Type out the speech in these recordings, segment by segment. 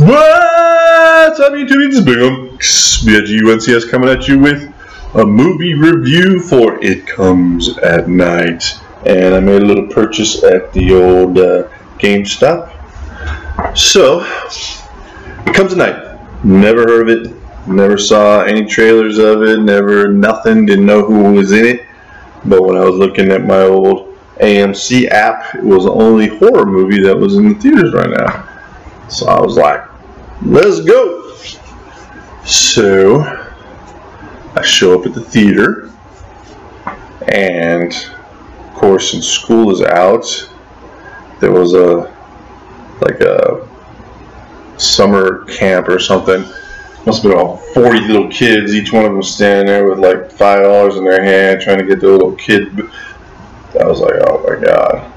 What's up, YouTube? It's Big BIGUNCS coming at you with a movie review for It Comes at Night. And I made a little purchase at the old Gamestop. So, It Comes at Night. Never heard of it. Never saw any trailers of it. Nothing. Didn't know who was in it. But when I was looking at my old AMC app, it was the only horror movie that was in the theaters right now. So I was like, let's go. So I show up at the theater, and of course, since school is out, there was a summer camp or something. Must have been all 40 little kids, each one of them standing there with like $5 in their hand trying to get their little kid. I was like, oh my god.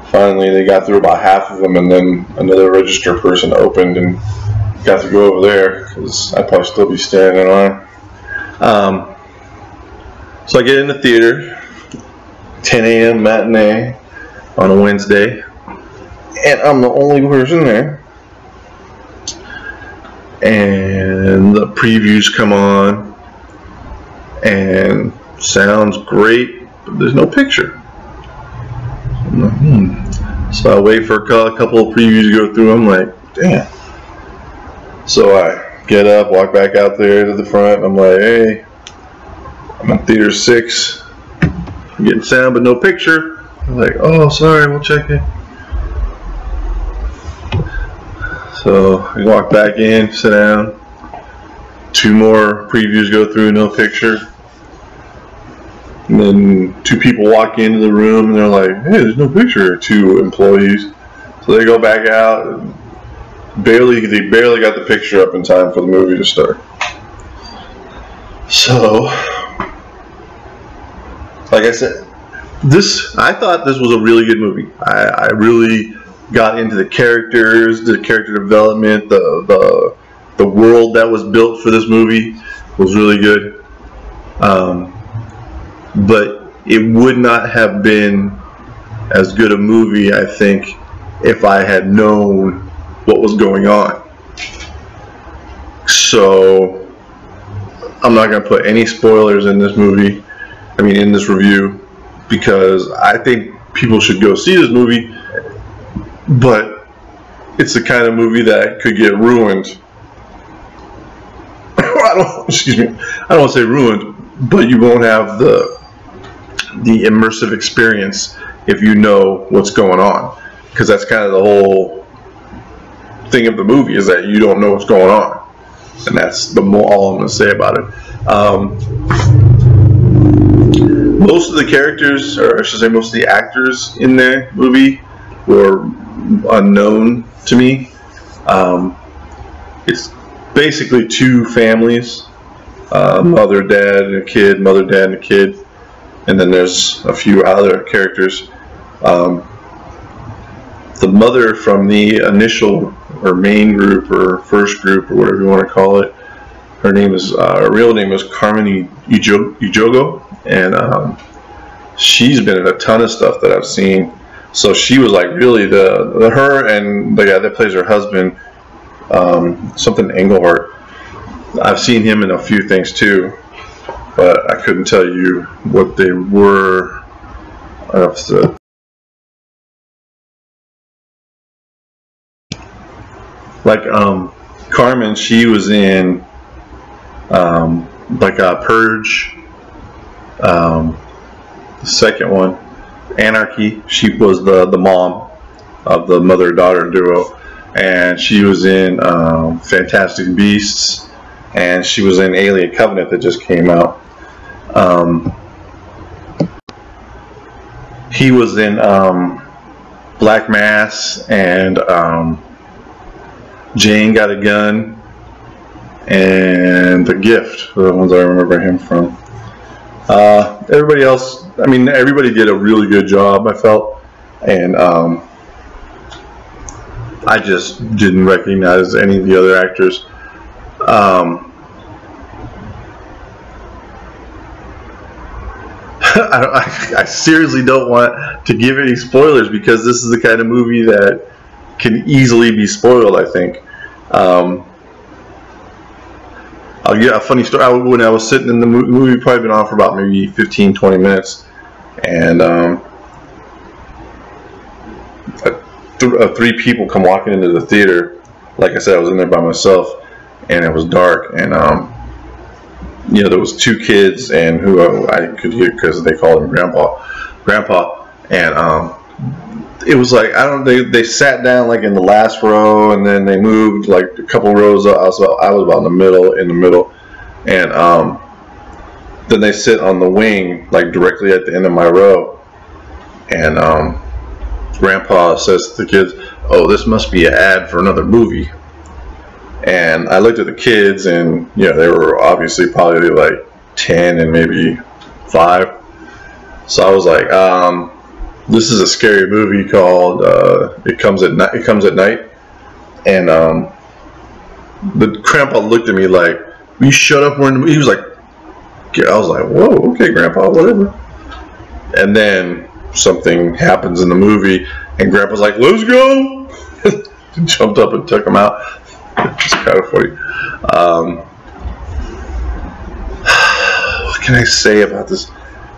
Finally, they got through about half of them, and then another register person opened and got to go over there because I'd probably still be standing in line. So I get in the theater, 10 a.m. matinee on a Wednesday, and I'm the only person there. And the previews come on, and sounds great, but there's no picture. So I wait for a couple of previews to go through. I'm like, damn. So I get up, walk back out there to the front. I'm like, hey, I'm in theater 6. I'm getting sound but no picture. I'm like, oh, sorry, we'll check it. So I walk back in, sit down. 2 more previews go through, no picture. And then 2 people walk into the room and they're like, hey, there's no picture. 2 employees. So they go back out and they barely got the picture up in time for the movie to start. So, like I said, I thought this was a really good movie. I really got into the characters, the character development, the world that was built for this movie was really good. But it would not have been as good a movie, I think, if I had known what was going on. So I'm not going to put any spoilers in this movie, in this review, because I think people should go see this movie, but it's the kind of movie that could get ruined. I don't want to say ruined, but you won't have the immersive experience if you know what's going on, because that's kind of the whole thing of the movie, is that you don't know what's going on, and that's all I'm going to say about it. Most of the characters, or I should say most of the actors in the movie, were unknown to me. It's basically 2 families, mother, dad, and a kid, mother, dad, and a kid. And then there's a few other characters. The mother from the initial or main group or first group or whatever you want to call it, her real name is Carmen Ejogo, and she's been in a ton of stuff that I've seen. So she was like really her and the guy that plays her husband, something Englehart. I've seen him in a few things too, but I couldn't tell you what they were. Carmen, she was in Purge, the second one, Anarchy. She was the mom of the mother-daughter duo, and she was in Fantastic Beasts, and she was in Alien Covenant that just came out. He was in Black Mass and Jane Got a Gun and The Gift, are the ones I remember him from. Everybody else, everybody did a really good job, I felt, and I just didn't recognize any of the other actors. I seriously don't want to give any spoilers, because this is the kind of movie that can easily be spoiled, I think. I'll get a funny story. When I was sitting in the movie, probably been on for about maybe 15-20 minutes, and three people come walking into the theater. Like I said, I was in there by myself, and it was dark, and you know, there was two kids, and who I could hear because they called him Grandpa, and it was like, I don't know, they sat down like in the last row, and then they moved like a couple rows up. I was about in the middle, and then they sit on the wing like directly at the end of my row, and Grandpa says to the kids, "Oh, this must be an ad for another movie." And I looked at the kids, and you know, they were obviously probably like 10 and maybe 5. So I was like, this is a scary movie called It Comes at Night. And the Grandpa looked at me like, "You shut up." He was like, I was like, "Whoa, okay, Grandpa, whatever." And then something happens in the movie, and Grandpa's like, "Let's go." Jumped up and took him out. It's kind of funny. What can I say about this?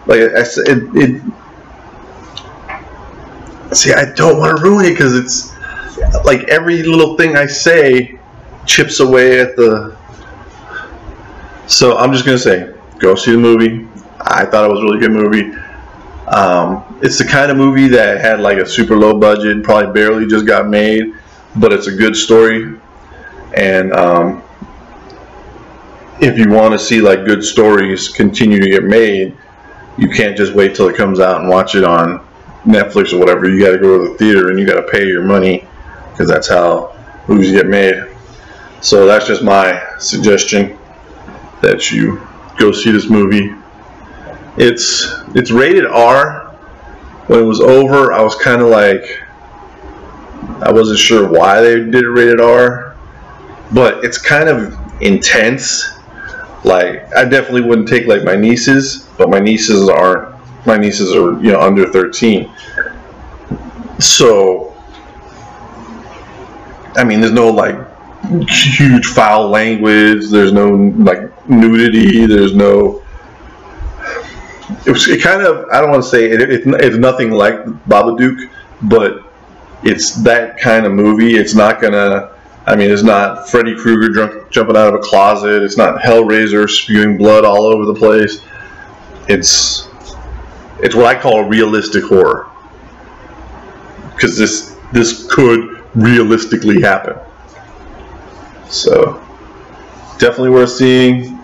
Like I said, see, I don't want to ruin it because it's like every little thing I say chips away at the. So I'm just gonna say, go see the movie. I thought it was a really good movie. It's the kind of movie that had like a super low budget, probably barely just got made, but it's a good story. And if you want to see like good stories continue to get made, you can't just wait till it comes out and watch it on Netflix or whatever. You got to go to the theater and you got to pay your money, because that's how movies get made. So that's just my suggestion, that you go see this movie. It's rated R. When it was over, I was kind of like, I wasn't sure why they did it rated R. But it's kind of intense. Like, I definitely wouldn't take like my nieces, but my nieces are, you know, under 13. So, I mean, there's no like huge foul language. There's no like nudity. There's no. It kind of, I don't want to say it's nothing like Babadook, but it's that kind of movie. It's not gonna. I mean, it's not Freddy Krueger jumping out of a closet. It's not Hellraiser spewing blood all over the place. It's what I call realistic horror, because this could realistically happen. So definitely worth seeing.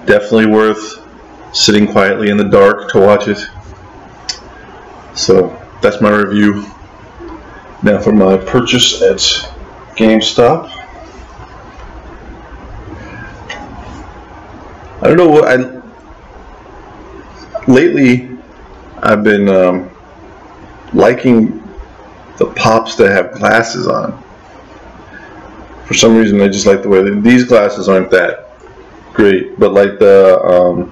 Definitely worth sitting quietly in the dark to watch it. So that's my review. Now for my purchase at Gamestop. I don't know what lately I've been liking the pops that have glasses on. For some reason, I just like the way these glasses aren't that great, but like the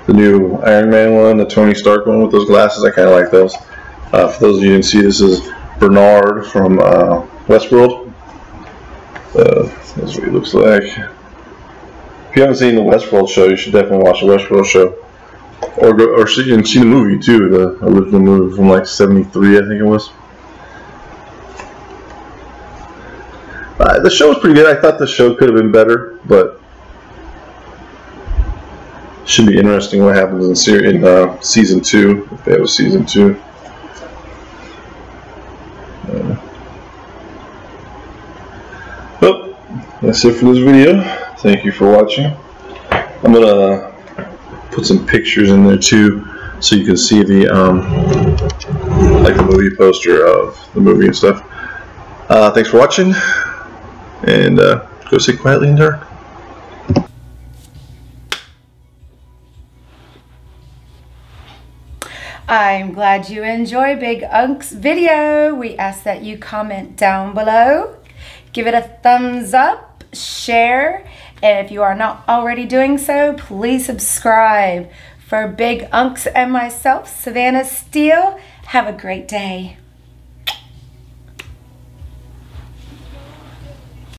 new Iron Man one, the Tony Stark one with those glasses, I kind of like those. For those of you who didn't see, this is Bernard from Westworld. That's what he looks like. If you haven't seen the Westworld show, you should definitely watch the Westworld show, or see the movie too, the original movie from like '73, I think it was. The show was pretty good. I thought the show could have been better, but should be interesting what happens in season 2, if they have a season 2. Well, that's it for this video. Thank you for watching. I'm gonna put some pictures in there too, so you can see the like the movie poster of the movie and stuff. Thanks for watching, and go sit quietly in the dark. I'm glad you enjoy Big Unc's video. We ask that you comment down below, give it a thumbs up, share, and if you are not already doing so, please subscribe. For Big Uncs and myself, Savannah Steele, have a great day.